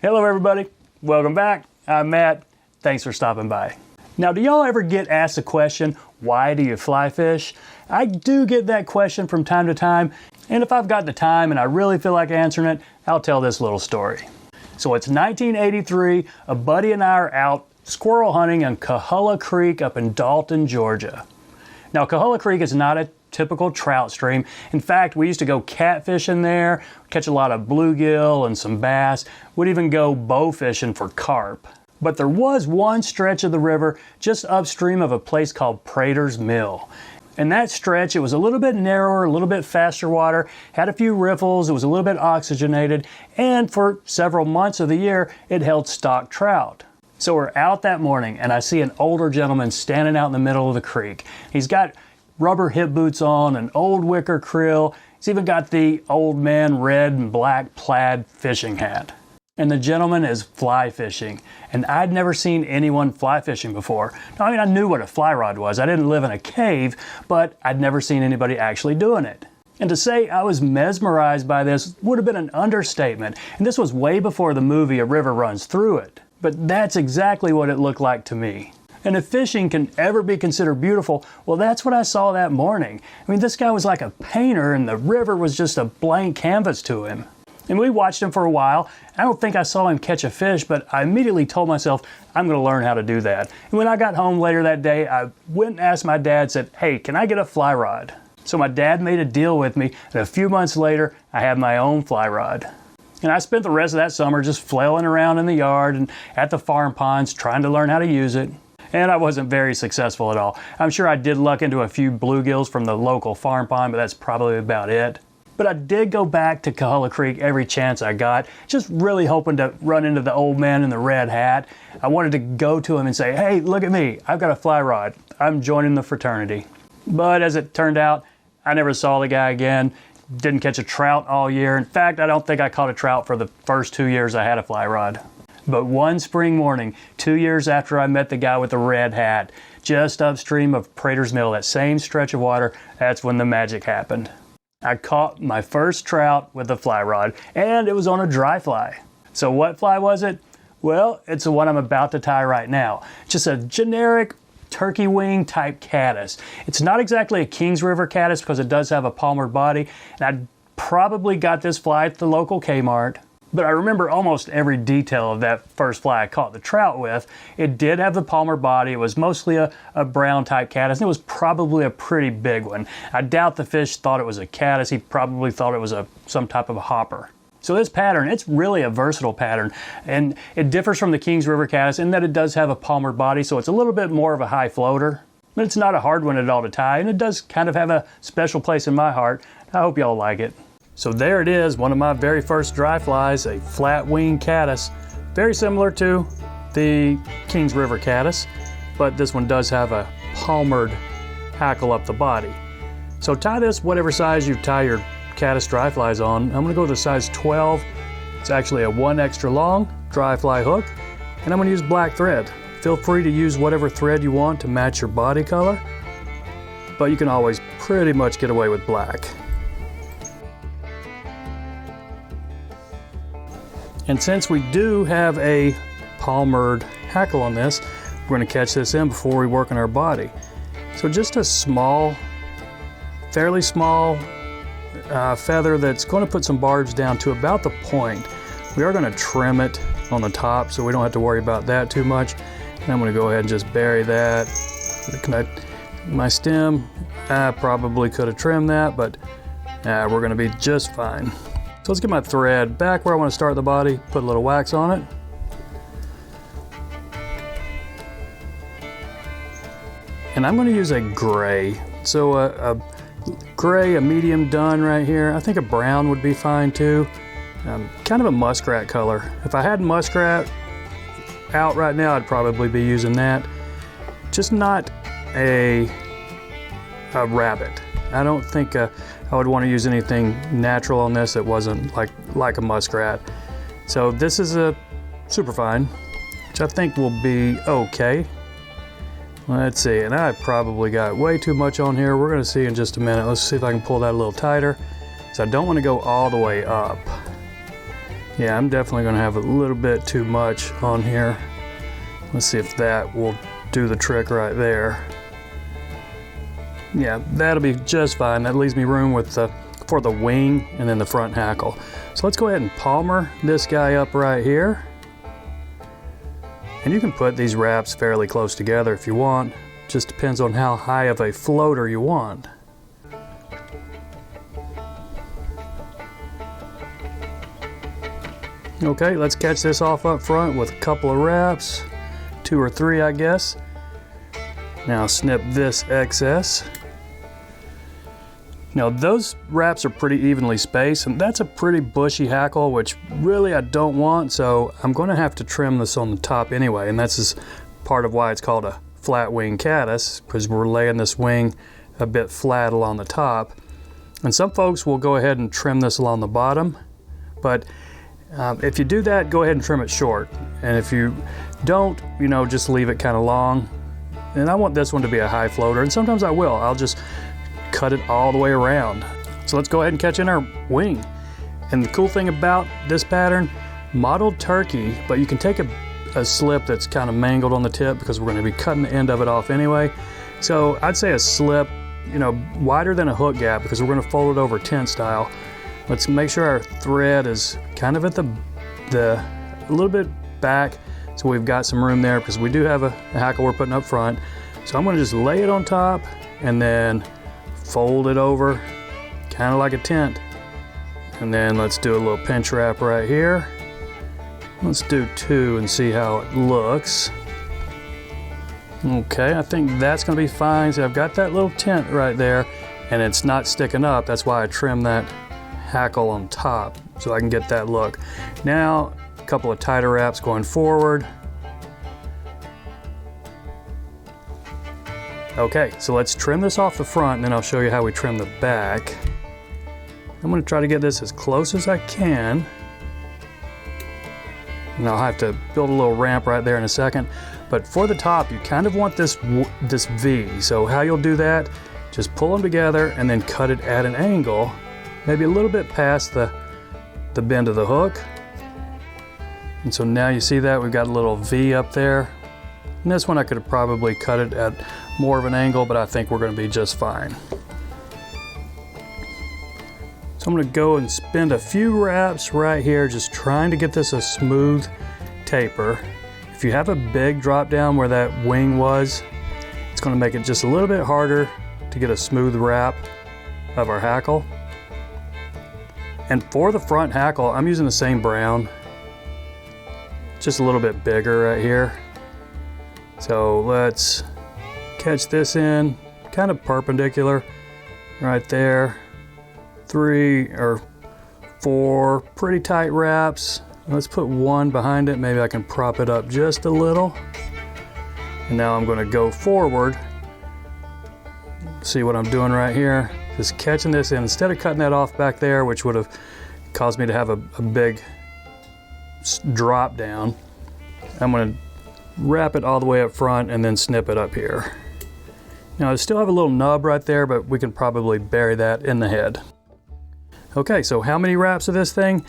Hello everybody, welcome back. I'm Matt, thanks for stopping by. Now do y'all ever get asked the question, why do you fly fish? I do get that question from time to time, and if I've got the time and I really feel like answering it, I'll tell this little story. So it's 1983, a buddy and I are out squirrel hunting on Caddis Creek up in Dalton, Georgia. Now Caddis Creek is not a typical trout stream. In fact, we used to go catfishing there, catch a lot of bluegill and some bass. We'd even go bow fishing for carp. But there was one stretch of the river just upstream of a place called Prater's Mill. And that stretch, it was a little bit narrower, a little bit faster water, had a few riffles, it was a little bit oxygenated, and for several months of the year, it held stock trout. So we're out that morning and I see an older gentleman standing out in the middle of the creek. He's got rubber hip boots on, an old wicker creel. He's even got the old man red and black plaid fishing hat. And the gentleman is fly fishing. And I'd never seen anyone fly fishing before. Now, I knew what a fly rod was. I didn't live in a cave, but I'd never seen anybody actually doing it. And to say I was mesmerized by this would have been an understatement. And this was way before the movie A River Runs Through It. But that's exactly what it looked like to me. And if fishing can ever be considered beautiful, well, that's what I saw that morning. This guy was like a painter and the river was just a blank canvas to him. And we watched him for a while. I don't think I saw him catch a fish, but I immediately told myself, I'm going to learn how to do that. And when I got home later that day, I went and asked my dad, said, hey, can I get a fly rod? So my dad made a deal with me, and a few months later, I had my own fly rod. And I spent the rest of that summer just flailing around in the yard and at the farm ponds trying to learn how to use it. And I wasn't very successful at all. I'm sure I did luck into a few bluegills from the local farm pond, but that's probably about it. But I did go back to Caddis Creek every chance I got, just really hoping to run into the old man in the red hat. I wanted to go to him and say, hey, look at me, I've got a fly rod. I'm joining the fraternity. But as it turned out, I never saw the guy again. Didn't catch a trout all year. In fact, I don't think I caught a trout for the first 2 years I had a fly rod. But one spring morning, 2 years after I met the guy with the red hat, just upstream of Prater's Mill, that same stretch of water, that's when the magic happened. I caught my first trout with a fly rod, and it was on a dry fly. So what fly was it? Well, it's the one I'm about to tie right now. Just a generic turkey wing type caddis. It's not exactly a Kings River caddis because it does have a palmered body, and I probably got this fly at the local Kmart. But I remember almost every detail of that first fly I caught the trout with. It did have the palmer body. It was mostly a brown type caddis, and it was probably a pretty big one. I doubt the fish thought it was a caddis. He probably thought it was some type of a hopper. So this pattern, it's really a versatile pattern, and it differs from the Kings River caddis in that it does have a palmered body, so it's a little bit more of a high floater. But it's not a hard one at all to tie, and it does kind of have a special place in my heart. I hope y'all like it. So there it is, one of my very first dry flies, a flat wing caddis. Very similar to the Kings River caddis, but this one does have a palmered hackle up the body. So tie this whatever size you tie your caddis dry flies on. I'm gonna go with the size 12. It's actually a 1 extra long dry fly hook, and I'm gonna use black thread. Feel free to use whatever thread you want to match your body color, but you can always pretty much get away with black. And since we do have a palmered hackle on this, we're going to catch this in before we work on our body. So just a small, fairly small feather that's going to put some barbs down to about the point. We are going to trim it on the top so we don't have to worry about that too much. And I'm going to go ahead and just bury that. My stem, I probably could have trimmed that, but we're going to be just fine. So let's get my thread back where I want to start the body, put a little wax on it. And I'm going to use a gray. So a gray, a medium dun right here. I think a brown would be fine too. Kind of a muskrat color. If I had muskrat out right now, I'd probably be using that. Just not a rabbit. I don't think I would want to use anything natural on this that wasn't like a muskrat. So this is a superfine, which I think will be okay. Let's see, and I probably got way too much on here. We're gonna see in just a minute. Let's see if I can pull that a little tighter. So I don't want to go all the way up. Yeah, I'm definitely gonna have a little bit too much on here. Let's see if that will do the trick right there. Yeah, that'll be just fine. That leaves me room for the wing and then the front hackle. So let's go ahead and palmer this guy up right here. And you can put these wraps fairly close together if you want. Just depends on how high of a floater you want. Okay, let's catch this off up front with a couple of wraps, 2 or 3 I guess. Now snip this excess. Now those wraps are pretty evenly spaced, and that's a pretty bushy hackle, which really I don't want, so I'm going to have to trim this on the top anyway, and that's just part of why it's called a flat wing caddis, because we're laying this wing a bit flat along the top. And some folks will go ahead and trim this along the bottom, but if you do that, go ahead and trim it short. And if you don't, you know, just leave it kind of long. And I want this one to be a high floater, and sometimes I will. I'll just cut it all the way around. So let's go ahead and catch in our wing. And the cool thing about this pattern, mottled turkey, but you can take a slip that's kind of mangled on the tip because we're going to be cutting the end of it off anyway. So I'd say a slip, you know, wider than a hook gap because we're going to fold it over tent style. Let's make sure our thread is kind of at a little bit back, so we've got some room there because we do have a hackle we're putting up front. So I'm going to just lay it on top and then fold it over kind of like a tent. And then let's do a little pinch wrap right here. Let's do 2 and see how it looks. Okay, I think that's going to be fine. So I've got that little tent right there and it's not sticking up. That's why I trimmed that hackle on top so I can get that look. Now a couple of tighter wraps going forward. Okay, so let's trim this off the front and then I'll show you how we trim the back. I'm going to try to get this as close as I can. And I'll have to build a little ramp right there in a second. But for the top, you kind of want this V. So how you'll do that, just pull them together and then cut it at an angle, maybe a little bit past the bend of the hook. And so now you see that we've got a little V up there. And this one I could have probably cut it at more of an angle, but I think we're going to be just fine. So I'm going to go and spend a few wraps right here just trying to get this a smooth taper. If you have a big drop down where that wing was, it's going to make it just a little bit harder to get a smooth wrap of our hackle. And for the front hackle, I'm using the same brown, just a little bit bigger right here. So let's catch this in, kind of perpendicular right there. 3 or 4 pretty tight wraps. Let's put 1 behind it. Maybe I can prop it up just a little. And now I'm going to go forward. See what I'm doing right here? Just catching this in. Instead of cutting that off back there, which would have caused me to have a big drop down, I'm going to wrap it all the way up front and then snip it up here. Now I still have a little nub right there, but we can probably bury that in the head. Okay, so how many wraps of this thing?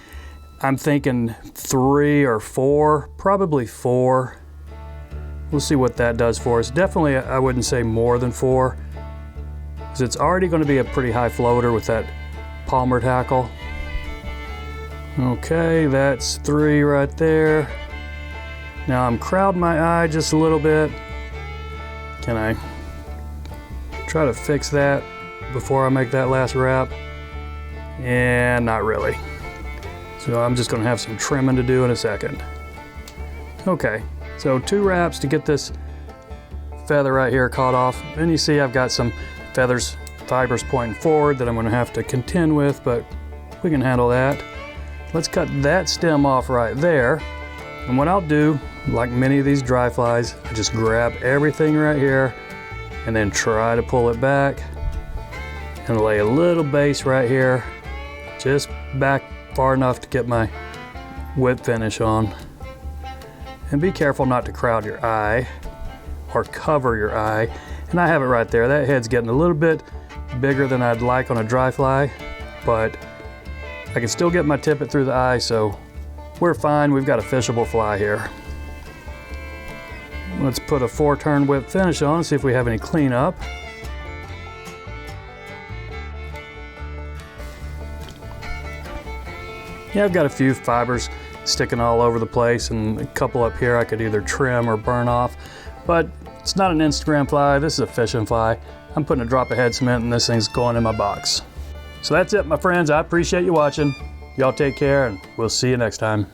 I'm thinking 3 or 4, probably 4. We'll see what that does for us. Definitely, I wouldn't say more than 4, because it's already going to be a pretty high floater with that palmered hackle. Okay, that's 3 right there. Now I'm crowding my eye just a little bit. Can I try to fix that before I make that last wrap? And not really. So I'm just going to have some trimming to do in a second. Okay, so 2 wraps to get this feather right here caught off. And you see I've got some fibers pointing forward that I'm going to have to contend with, but we can handle that. Let's cut that stem off right there. And what I'll do, like many of these dry flies, I just grab everything right here and then try to pull it back and lay a little base right here, just back far enough to get my whip finish on. And be careful not to crowd your eye or cover your eye. And I have it right there. That head's getting a little bit bigger than I'd like on a dry fly, but I can still get my tippet through the eye, so we're fine. We've got a fishable fly here. Let's put a 4-turn whip finish on and see if we have any cleanup. Yeah, I've got a few fibers sticking all over the place, and a couple up here I could either trim or burn off, but it's not an Instagram fly, this is a fishing fly. I'm putting a drop of head cement and this thing's going in my box. So that's it, my friends. I appreciate you watching. Y'all take care, and we'll see you next time.